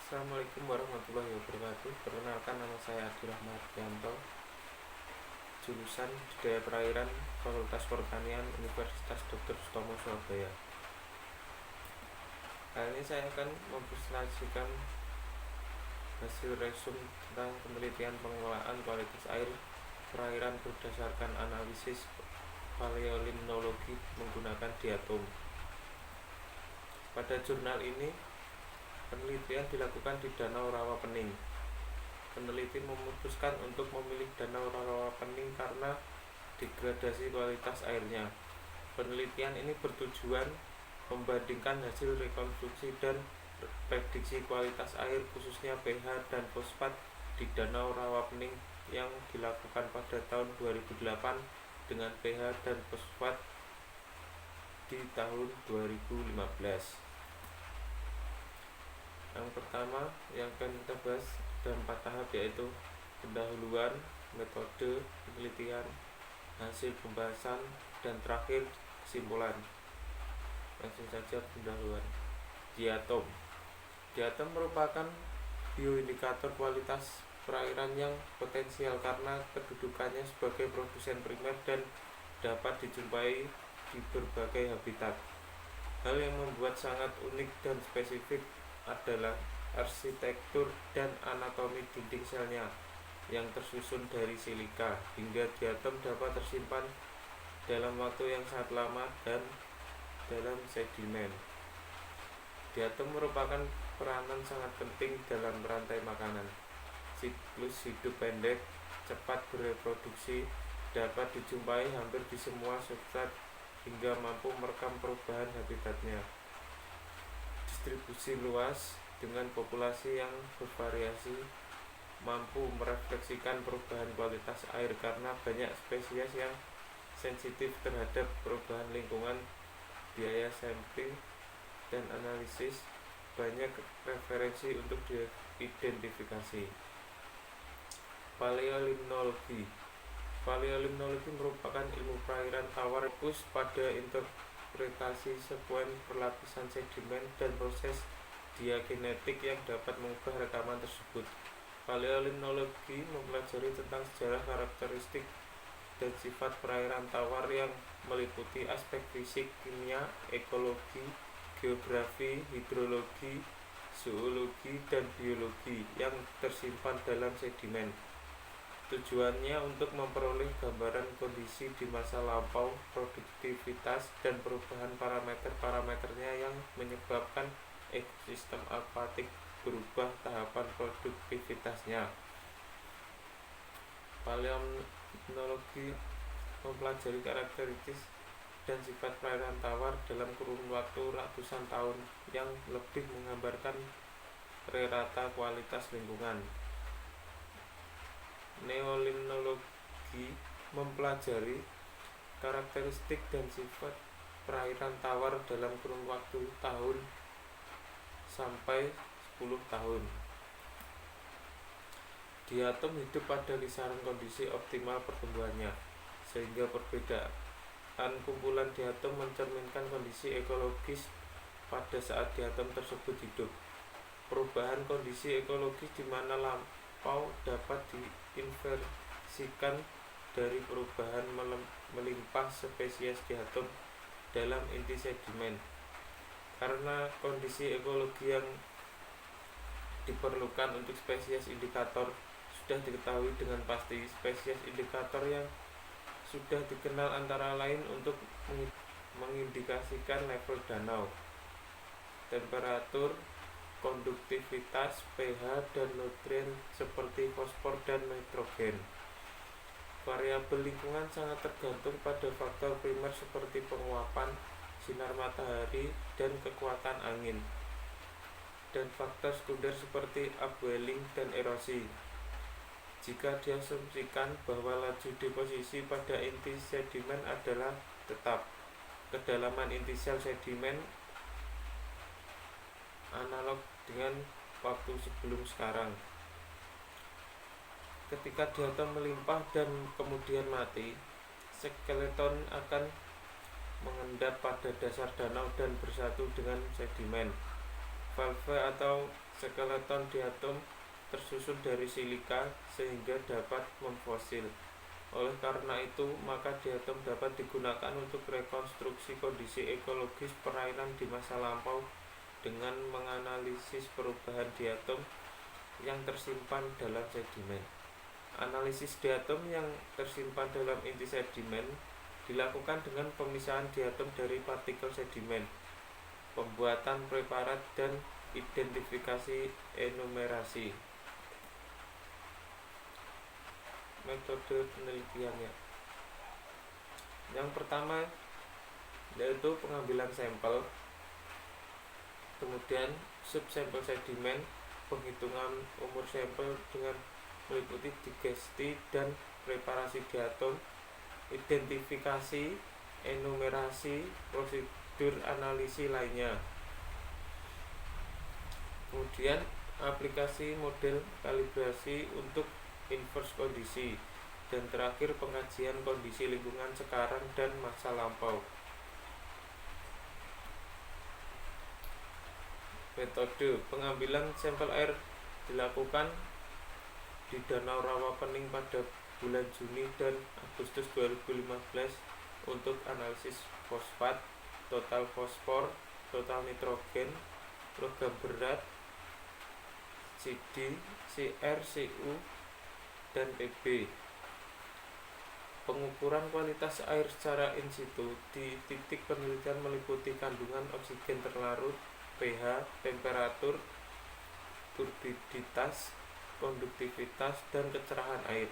Assalamualaikum warahmatullahi wabarakatuh. Perkenalkan, nama saya Adi Rahmadianto, jurusan Budidaya Perairan, Fakultas Pertanian, Universitas Dr. Sutomo, Surabaya. Kali ini saya akan mempresentasikan hasil resum tentang penelitian pengelolaan kualitas air perairan berdasarkan analisis paleolimnologi menggunakan diatom. Pada jurnal ini, penelitian dilakukan di Danau Rawapening. Peneliti memutuskan untuk memilih Danau Rawapening karena degradasi kualitas airnya. Penelitian ini bertujuan membandingkan hasil rekonstruksi dan prediksi kualitas air, khususnya pH dan fosfat di Danau Rawapening yang dilakukan pada tahun 2008 dengan pH dan fosfat di tahun 2015. Yang pertama yang akan kita bahas ada 4 tahap, yaitu pendahuluan, metode penelitian, hasil pembahasan, dan terakhir kesimpulan. Langsung saja pendahuluan. Diatom merupakan bioindikator kualitas perairan yang potensial karena kedudukannya sebagai produsen primer dan dapat dijumpai di berbagai habitat. Hal yang membuat sangat unik dan spesifik adalah arsitektur dan anatomi dinding selnya yang tersusun dari silika, hingga diatom dapat tersimpan dalam waktu yang sangat lama dan dalam sedimen. Diatom merupakan peranan sangat penting dalam rantai makanan. Siklus hidup pendek, cepat bereproduksi, dapat dijumpai hampir di semua substrat hingga mampu merekam perubahan habitatnya. Distribusi luas dengan populasi yang bervariasi, mampu merefleksikan perubahan kualitas air karena banyak spesies yang sensitif terhadap perubahan lingkungan. Biaya sampling dan analisis, banyak referensi untuk diidentifikasi. Paleolimnologi merupakan ilmu perairan tawar fokus pada interpretasi sekuen perlapisan sedimen dan proses diagenetik yang dapat mengubah rekaman tersebut. Paleolimnologi mempelajari tentang sejarah, karakteristik, dan sifat perairan tawar yang meliputi aspek fisik, kimia, ekologi, geografi, hidrologi, zoologi, dan biologi yang tersimpan dalam sedimen. Tujuannya untuk memperoleh gambaran kondisi di masa lampau, produktivitas, dan perubahan parameter-parameternya yang menyebabkan ekosistem akuatik berubah tahapan produktivitasnya. Paleolimnologi mempelajari karakteristik dan sifat perairan tawar dalam kurun waktu ratusan tahun yang lebih menggambarkan rata kualitas lingkungan. Neolimnologi mempelajari karakteristik dan sifat perairan tawar dalam kurun waktu tahun sampai 10 tahun. Diatom hidup pada kisaran kondisi optimal pertumbuhannya, sehingga perbedaan kumpulan diatom mencerminkan kondisi ekologis pada saat diatom tersebut hidup. Perubahan kondisi ekologis di mana lampau dapat diinversikan dari perubahan melimpah spesies diatom dalam inti sedimen. Karena kondisi ekologi yang diperlukan untuk spesies indikator sudah diketahui dengan pasti. Spesies indikator yang sudah dikenal antara lain untuk mengindikasikan level danau, temperatur, konduktivitas, pH, dan nutrien seperti fosfor dan nitrogen. Variabel lingkungan sangat tergantung pada faktor primer seperti penguapan sinar matahari dan kekuatan angin, dan faktor sekunder seperti upwelling dan erosi. Jika diasumsikan bahwa laju deposisi pada inti sedimen adalah tetap, kedalaman inti sel sedimen analog dengan waktu sebelum sekarang. Ketika diatom melimpah dan kemudian mati, skeleton akan mengendap pada dasar danau dan bersatu dengan sedimen. Valve atau skeleton diatom tersusun dari silika sehingga dapat memfosil. Oleh karena itu, maka diatom dapat digunakan untuk rekonstruksi kondisi ekologis perairan di masa lampau dengan menganalisis perubahan diatom yang tersimpan dalam sedimen. Analisis diatom yang tersimpan dalam inti sedimen dilakukan dengan pemisahan diatom dari partikel sedimen, pembuatan preparat, dan identifikasi enumerasi. Metode penelitiannya, yang pertama yaitu pengambilan sampel, kemudian subsampel sedimen, penghitungan umur sampel dengan meliputi digesti dan preparasi diatom, identifikasi, enumerasi, prosedur analisis lainnya. Kemudian aplikasi model kalibrasi untuk inverse kondisi, dan terakhir pengkajian kondisi lingkungan sekarang dan masa lampau. Metode pengambilan sampel air dilakukan di Danau Rawapening pada bulan Juni dan Agustus 2015 untuk analisis fosfat, total fosfor, total nitrogen, logam berat, CD, CR, CU, dan PB. Pengukuran kualitas air secara in situ di titik penelitian meliputi kandungan oksigen terlarut, pH, temperatur, turbiditas, konduktivitas, dan kecerahan air.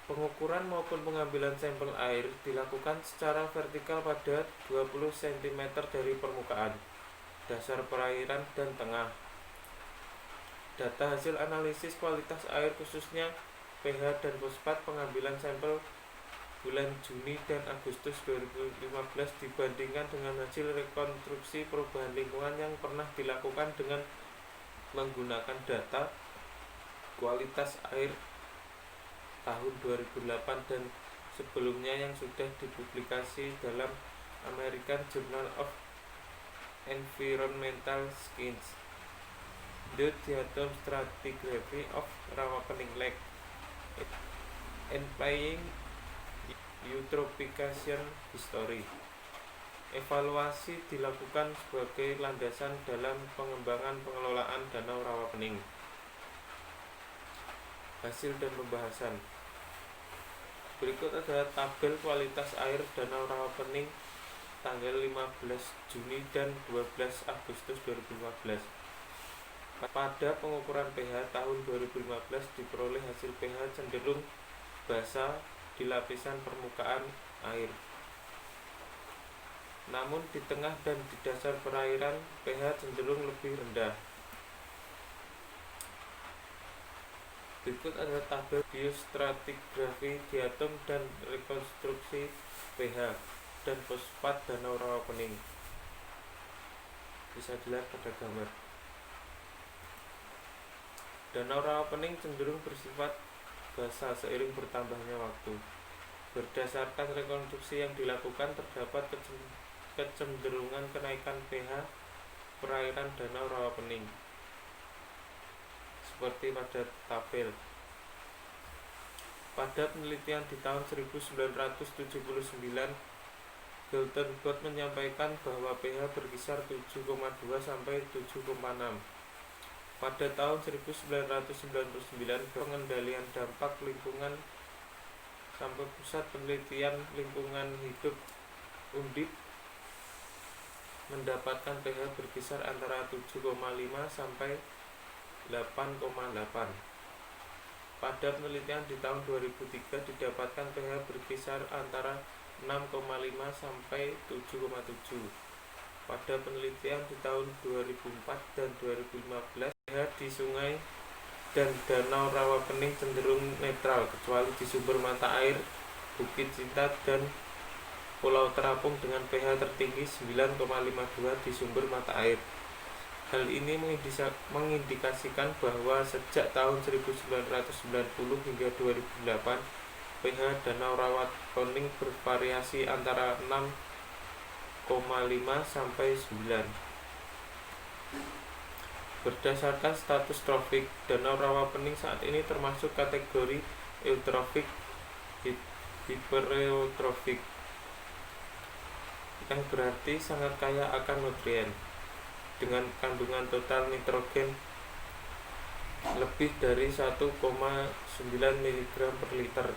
Pengukuran maupun pengambilan sampel air dilakukan secara vertikal pada 20 cm dari permukaan, dasar perairan, dan tengah. Data hasil analisis kualitas air khususnya pH dan fosfat pengambilan sampel bulan Juni dan Agustus 2015 dibandingkan dengan hasil rekonstruksi perubahan lingkungan yang pernah dilakukan dengan menggunakan data kualitas air tahun 2008 dan sebelumnya yang sudah dipublikasi dalam American Journal of Environmental Science. The Diatom Stratigraphy of Rawapening Lake Applying Eutrophication History. Evaluasi dilakukan sebagai landasan dalam pengembangan pengelolaan Danau Rawapening. Hasil dan pembahasan. Berikut adalah tabel kualitas air Danau Rawapening tanggal 15 Juni dan 12 Agustus 2015. Pada pengukuran pH tahun 2015 diperoleh hasil pH cenderung basa di lapisan permukaan air. Namun di tengah dan di dasar perairan pH cenderung lebih rendah. Berikut adalah tabel biostratigrafi diatom dan rekonstruksi pH dan fosfat Danau Rawapening. Bisa dilihat pada gambar. Danau Rawapening cenderung bersifat basa seiring bertambahnya waktu. Berdasarkan rekonstruksi yang dilakukan, terdapat kecenderungan kenaikan pH perairan Danau Rawapening seperti pada tabel. Pada penelitian di tahun 1979, Geltenbot menyampaikan bahwa pH berkisar 7,2 sampai 7,6. Pada tahun 1999, pengendalian dampak lingkungan sampai Pusat Penelitian Lingkungan Hidup Undip mendapatkan pH berkisar antara 7,5 sampai 8,8. Pada penelitian di tahun 2003 didapatkan pH berkisar antara 6,5 sampai 7,7. Pada penelitian di tahun 2004 dan 2015 pH di sungai dan Danau Rawapening cenderung netral kecuali di sumber mata air Bukit Cinta dan Pulau Terapung dengan pH tertinggi 9,52 di sumber mata air. Hal ini mengindikasikan bahwa sejak tahun 1990 hingga 2008 pH Danau Rawapening bervariasi antara 6,5 sampai 9. Berdasarkan status trofik, Danau Rawapening saat ini termasuk kategori eutrofik hipereotrofik, yang berarti sangat kaya akan nutrien, dengan kandungan total nitrogen lebih dari 1,9 mg per liter,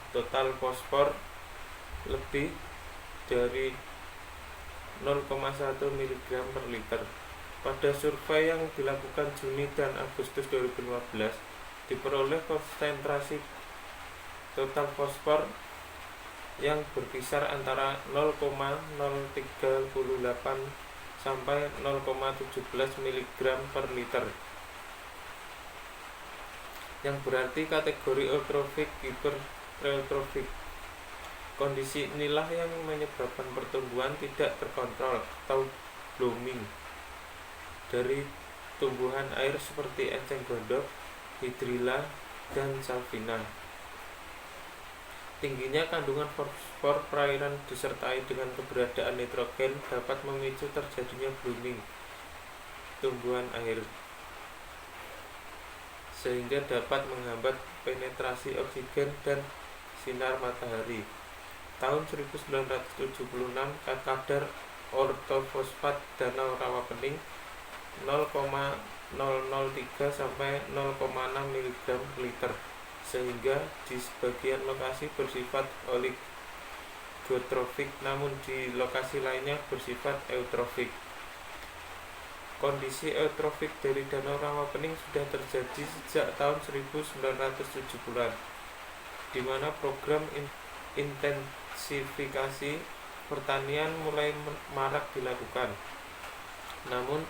total fosfor lebih dari 0,1 mg per liter. Pada survei yang dilakukan Juni dan Agustus 2015, diperoleh konsentrasi total fosfor yang berkisar antara 0,038 sampai 0,17 mg per liter, yang berarti kategori eutrofik hipereotrofik. Kondisi inilah yang menyebabkan pertumbuhan tidak terkontrol atau blooming dari tumbuhan air seperti enceng gondok, hidrilla, dan salvina. Tingginya kandungan fosfor perairan disertai dengan keberadaan nitrogen dapat memicu terjadinya blooming tumbuhan air, sehingga dapat menghambat penetrasi oksigen dan sinar matahari. Tahun 1976, kadar ortofosfat Danau Rawapening 0,003 sampai 0,6 mg per liter, sehingga di sebagian lokasi bersifat oligotrofik, namun di lokasi lainnya bersifat eutrofik. Kondisi eutrofik dari Danau Rawapening sudah terjadi sejak tahun 1970-an, di mana program intensifikasi pertanian mulai marak dilakukan. Namun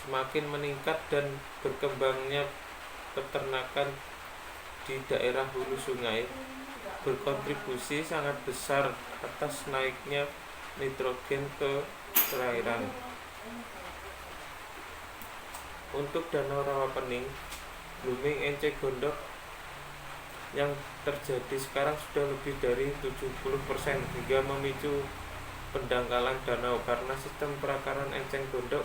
semakin meningkat dan berkembangnya peternakan di daerah hulu sungai berkontribusi sangat besar atas naiknya nitrogen ke perairan. Untuk Danau Rawapening, blooming enceng gondok yang terjadi sekarang sudah lebih dari 70%, hingga memicu pendangkalan danau karena sistem perakaran enceng gondok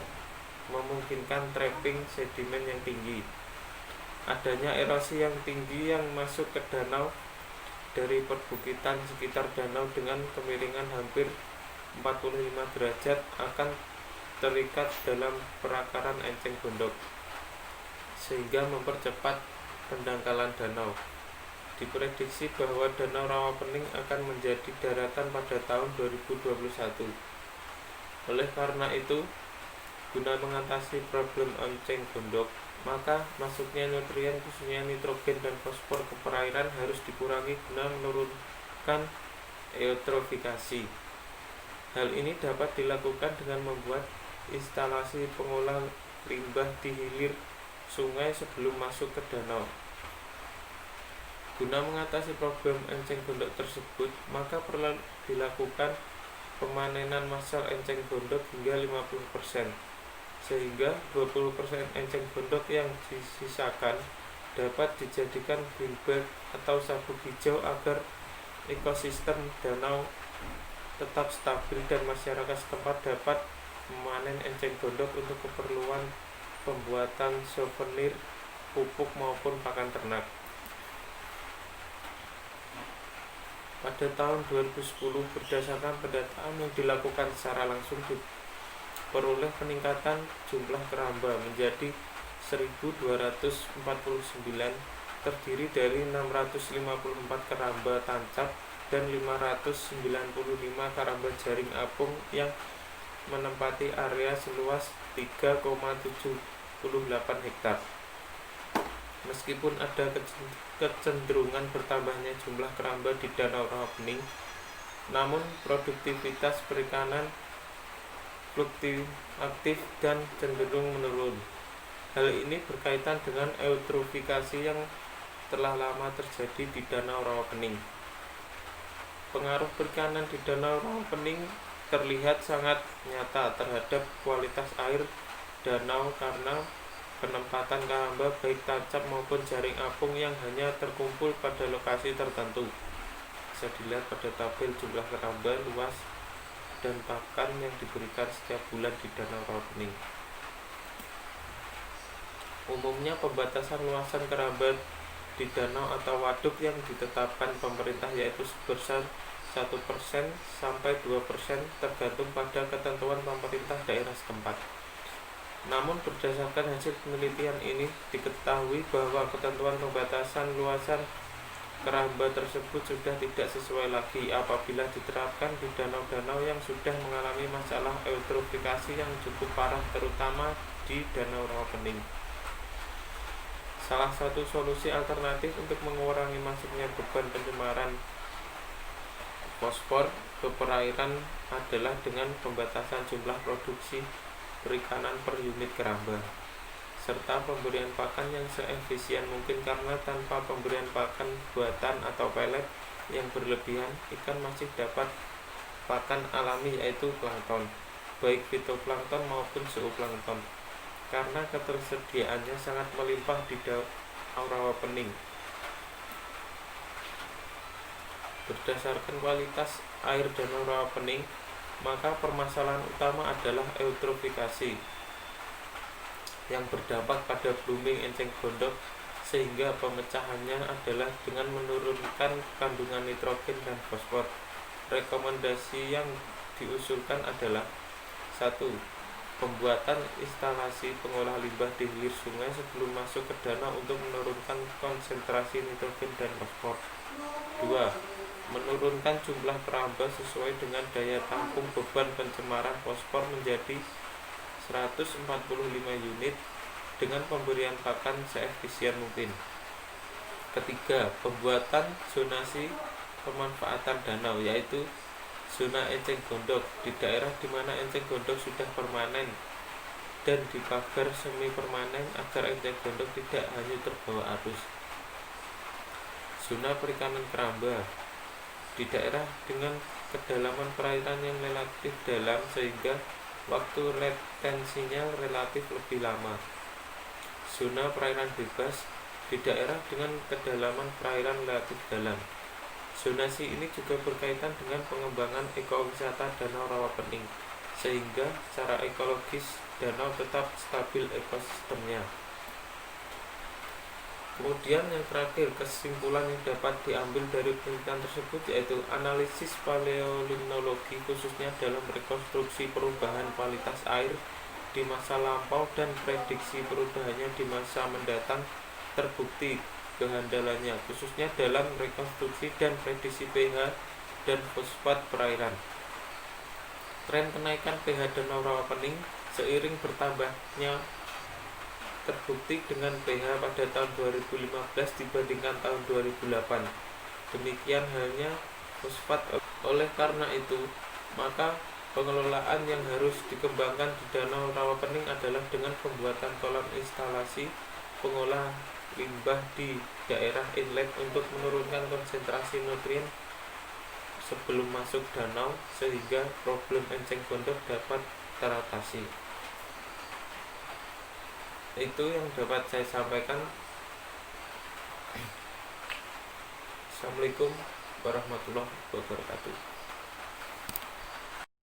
memungkinkan trapping sedimen yang tinggi. Adanya erosi yang tinggi yang masuk ke danau dari perbukitan sekitar danau dengan kemiringan hampir 45 derajat akan terikat dalam perakaran enceng gondok, sehingga mempercepat pendangkalan danau. Diprediksi bahwa Danau Rawapening akan menjadi daratan pada tahun 2021. Oleh karena itu, guna mengatasi problem enceng gondok, maka masuknya nutrien khususnya nitrogen dan fosfor ke perairan harus dikurangi guna menurunkan eutrofikasi. Hal ini dapat dilakukan dengan membuat instalasi pengolah limbah di hilir sungai sebelum masuk ke danau. Guna mengatasi problem enceng gondok tersebut, maka perlu dilakukan pemanenan massal enceng gondok hingga 50%, sehingga 20% enceng gondok yang disisakan dapat dijadikan greenbelt atau sabuk hijau agar ekosistem danau tetap stabil dan masyarakat setempat dapat memanen enceng gondok untuk keperluan pembuatan souvenir, pupuk maupun pakan ternak. Pada tahun 2010, berdasarkan pendataan yang dilakukan secara langsung, diperoleh peningkatan jumlah keramba menjadi 1.249, terdiri dari 654 keramba tancap dan 595 keramba jaring apung yang menempati area seluas 3,78 hektar. Meskipun ada kecenderungan bertambahnya jumlah keramba di Danau Rawapening, namun produktivitas perikanan fluktuatif dan cenderung menurun. Hal ini berkaitan dengan eutrofikasi yang telah lama terjadi di Danau Rawapening. Pengaruh perikanan di Danau Rawapening terlihat sangat nyata terhadap kualitas air danau karena penempatan keramba baik tancap maupun jaring apung yang hanya terkumpul pada lokasi tertentu. Bisa dilihat pada tabel jumlah keramba, luas, dan pakan yang diberikan setiap bulan di Danau Rawapening. Umumnya pembatasan luasan keramba di danau atau waduk yang ditetapkan pemerintah yaitu sebesar 1% sampai 2% tergantung pada ketentuan pemerintah daerah setempat. Namun berdasarkan hasil penelitian ini diketahui bahwa ketentuan pembatasan luasan keramba tersebut sudah tidak sesuai lagi apabila diterapkan di danau-danau yang sudah mengalami masalah eutrofikasi yang cukup parah, terutama di Danau Rawapening. Salah satu solusi alternatif untuk mengurangi masuknya beban pencemaran fosfor ke perairan adalah dengan pembatasan jumlah produksi perikanan per unit keramba, serta pemberian pakan yang seefisien mungkin, karena tanpa pemberian pakan buatan atau pelet yang berlebihan, ikan masih dapat pakan alami yaitu plankton, baik fitoplankton maupun zooplankton, karena ketersediaannya sangat melimpah di Danau Rawapening. Berdasarkan kualitas air Danau Rawapening, maka permasalahan utama adalah eutrofikasi yang berdampak pada blooming enceng gondok, sehingga pemecahannya adalah dengan menurunkan kandungan nitrogen dan fosfor. Rekomendasi yang diusulkan adalah 1. Pembuatan instalasi pengolah limbah di hilir sungai sebelum masuk ke danau untuk menurunkan konsentrasi nitrogen dan fosfor. 2. Menurunkan jumlah keramba sesuai dengan daya tampung beban pencemaran fosfor menjadi 145 unit dengan pemberian pakan seefisien mungkin. Ketiga, pembuatan zonasi pemanfaatan danau, yaitu zona enceng gondok di daerah di mana enceng gondok sudah permanen dan dipagar semi permanen agar enceng gondok tidak hanyut terbawa arus. Zona perikanan keramba di daerah dengan kedalaman perairan yang relatif dalam sehingga waktu retensinya relatif lebih lama. Zona perairan bebas di daerah dengan kedalaman perairan relatif dalam. Zonasi ini juga berkaitan dengan pengembangan ekowisata Danau Rawapening, sehingga secara ekologis danau tetap stabil ekosistemnya. Kemudian yang terakhir, kesimpulan yang dapat diambil dari penelitian tersebut yaitu analisis paleolimnologi khususnya dalam rekonstruksi perubahan kualitas air di masa lampau dan prediksi perubahannya di masa mendatang terbukti kehandalannya khususnya dalam rekonstruksi dan prediksi pH dan fosfat perairan. Tren kenaikan pH Danau Rawapening seiring bertambahnya terbukti dengan pH pada tahun 2015 dibandingkan tahun 2008. Demikian halnya fosfat. Oleh karena itu, maka pengelolaan yang harus dikembangkan di Danau Rawapening adalah dengan pembuatan kolam instalasi pengolah limbah di daerah inlet untuk menurunkan konsentrasi nutrien sebelum masuk danau sehingga problem enceng gondok dapat teratasi. Itu yang dapat saya sampaikan. Assalamualaikum warahmatullahi wabarakatuh.